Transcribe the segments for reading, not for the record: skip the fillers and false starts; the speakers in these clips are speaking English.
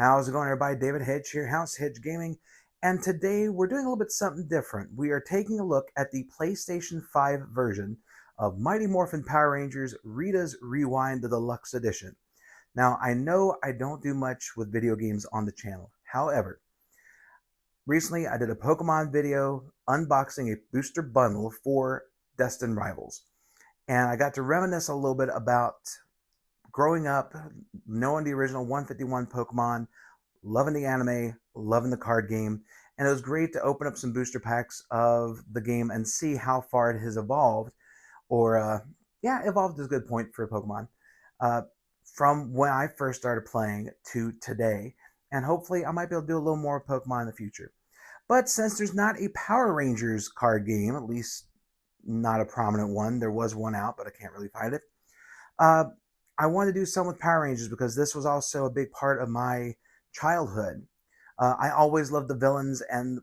How's it going, everybody? David Hedge here, House Hedge Gaming, and today we're doing a little bit something different. We are taking a look at the PlayStation 5 version of Mighty Morphin Power Rangers Rita's Rewind, the Deluxe Edition. Now, I know I don't do much with video games on the channel. However, recently I did a Pokemon video unboxing a booster bundle for Destined Rivals, and I got to reminisce a little bit about growing up, knowing the original 151 Pokemon, loving the anime, loving the card game, and it was great to open up some booster packs of the game and see how far it has evolved, or evolved is a good point for Pokemon, uh, from when I first started playing to today, and hopefully I might be able to do a little more Pokemon in the future. But since there's not a Power Rangers card game, at least not a prominent one, there was one out, but I can't really find it. Uh, I wanted to do some with Power Rangers because this was also a big part of my childhood. I always loved the villains, and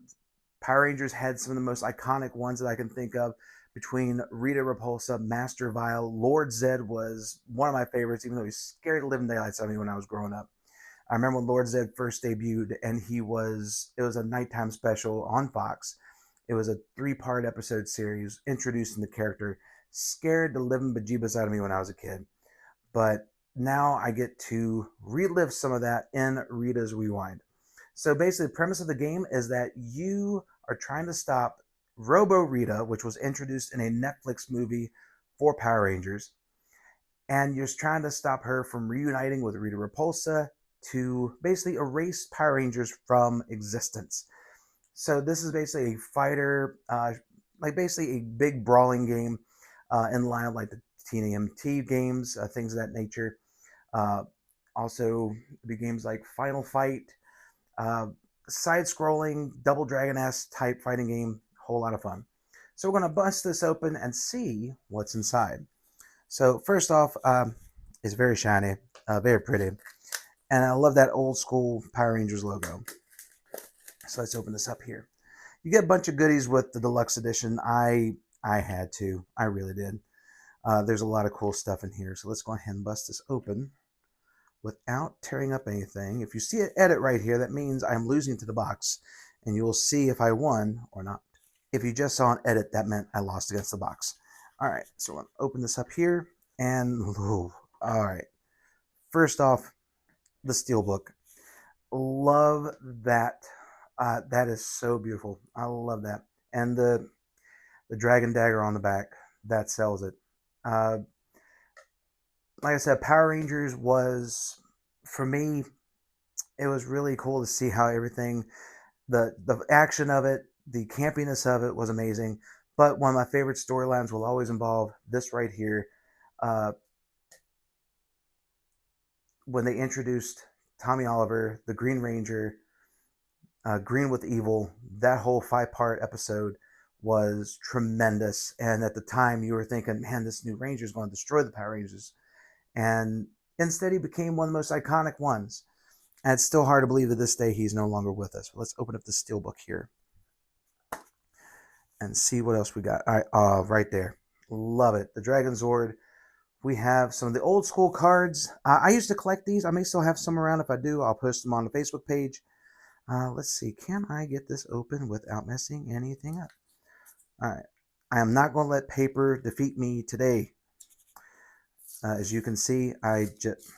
Power Rangers had some of the most iconic ones that I can think of. Between Rita Repulsa, Master Vile, Lord Zed was one of my favorites, even though he scared the living daylights out of me when I was growing up. I remember when Lord Zed first debuted, and it was a nighttime special on Fox. It was a 3-part episode series introducing the character. Scared the living bejeebus out of me when I was a kid. But now I get to relive some of that in Rita's Rewind. So basically, the premise of the game is that you are trying to stop Robo Rita, which was introduced in a Netflix movie for Power Rangers, and you're trying to stop her from reuniting with Rita Repulsa to basically erase Power Rangers from existence. So this is basically a fighter, like basically a big brawling game in line of like the TNMT games, things of that nature. Also, the games like Final Fight, side-scrolling, Double Dragon-esque type fighting game, whole lot of fun. So we're going to bust this open and see what's inside. So first off, it's very shiny, very pretty, and I love that old school Power Rangers logo. So let's open this up here. You get a bunch of goodies with the deluxe edition. I had to, I really did. There's a lot of cool stuff in here. So let's go ahead and bust this open without tearing up anything. If you see an edit right here, that means I'm losing to the box, and you will see if I won or not. If you just saw an edit, that meant I lost against the box. All right, so I'm going to open this up here, and ooh, all right. First off, the Steelbook. Love that. That is so beautiful. I love that. And the Dragon Dagger on the back, that sells it. Like I said, Power Rangers was, for me, it was really cool to see how everything, the action of it, the campiness of it was amazing. But one of my favorite storylines will always involve this right here. When they introduced Tommy Oliver, the Green Ranger, Green with Evil, that whole 5-part episode was tremendous. And at the time, you were thinking, man, this new Ranger is going to destroy the Power Rangers. And instead, he became one of the most iconic ones. And it's still hard to believe that this day he's no longer with us. Let's open up the Steelbook here and see what else we got. All right, right there. Love it. The Dragon Zord. We have some of the old school cards. I used to collect these. I may still have some around. If I do, I'll post them on the Facebook page. Let's see. Can I get this open without messing anything up? All right. I am not going to let paper defeat me today. As you can see, I just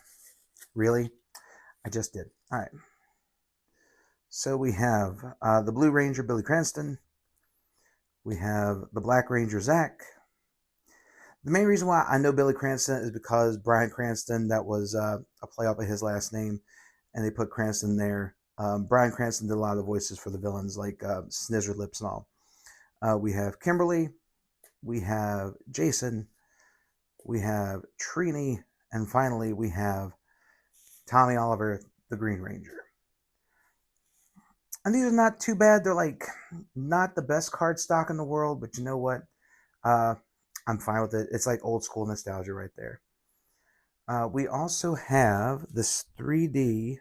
did. All right. So we have the Blue Ranger, Billy Cranston. We have the Black Ranger, Zach. The main reason why I know Billy Cranston is because Bryan Cranston, that was a play off of his last name, and they put Cranston there. Bryan Cranston did a lot of the voices for the villains, like Snizzer Lips and all. We have Kimberly. We have Jason. We have Trini, and finally we have Tommy Oliver, the Green Ranger. And these are not too bad. They're like not the best card stock in the world, but you know what? I'm fine with it. It's like old school nostalgia right there. We also have this 3D.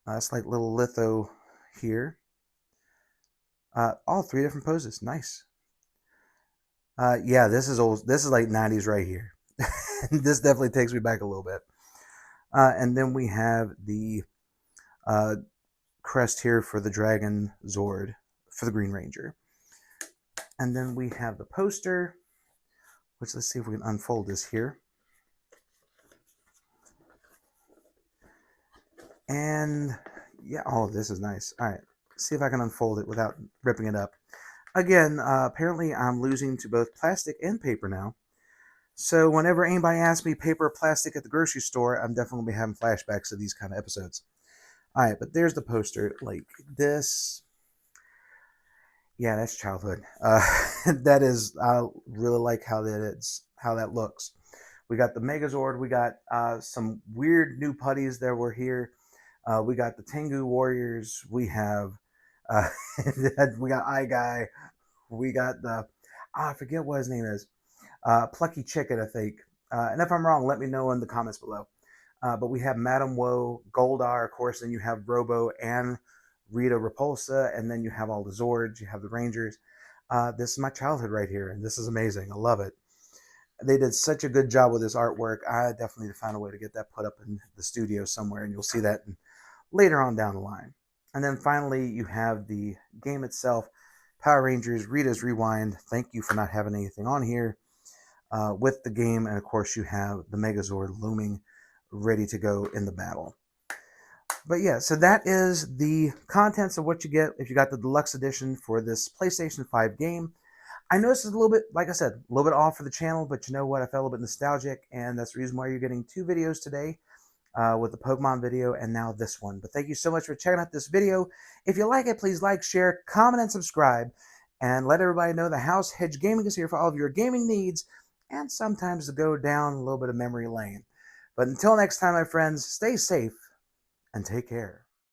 It's like little litho here. All 3 different poses. Nice. Yeah, this is old. This is like 90s right here. This definitely takes me back a little bit. And then we have the crest here for the Dragon Zord for the Green Ranger. And then we have the poster, which let's see if we can unfold this here. And yeah, oh, this is nice. All right, see if I can unfold it without ripping it up. Again, apparently I'm losing to both plastic and paper now. So whenever anybody asks me paper or plastic at the grocery store, I'm definitely going to be having flashbacks to these kind of episodes. All right, but there's the poster. Like this. Yeah, that's childhood. That is, I really like how that looks. We got the Megazord. We got some weird new putties that were here. We got the Tengu Warriors. We have, uh, we got Eye Guy. We got the, I forget what his name is. Plucky Chicken, I think. And if I'm wrong, let me know in the comments below. But we have Madame Woe, Goldar, of course. Then you have Robo and Rita Repulsa, and then you have all the Zords. You have the Rangers. This is my childhood right here, and this is amazing. I love it. They did such a good job with this artwork. I definitely need to find a way to get that put up in the studio somewhere, and you'll see that later on down the line. And then finally, you have the game itself, Power Rangers Rita's Rewind. Thank you for not having anything on here with the game, and of course you have the Megazord looming, ready to go in the battle. But yeah, so that is the contents of what you get if you got the deluxe edition for this PlayStation 5 game. I know this is a little bit, like I said, a little bit off for the channel, but you know what? I felt a little bit nostalgic, and that's the reason why you're getting two videos today with the Pokemon video and now this one. But thank you so much for checking out this video. If you like it, please like, share, comment, and subscribe. And let everybody know the House Hedge Gaming is here for all of your gaming needs and sometimes to go down a little bit of memory lane. But until next time, my friends, stay safe and take care.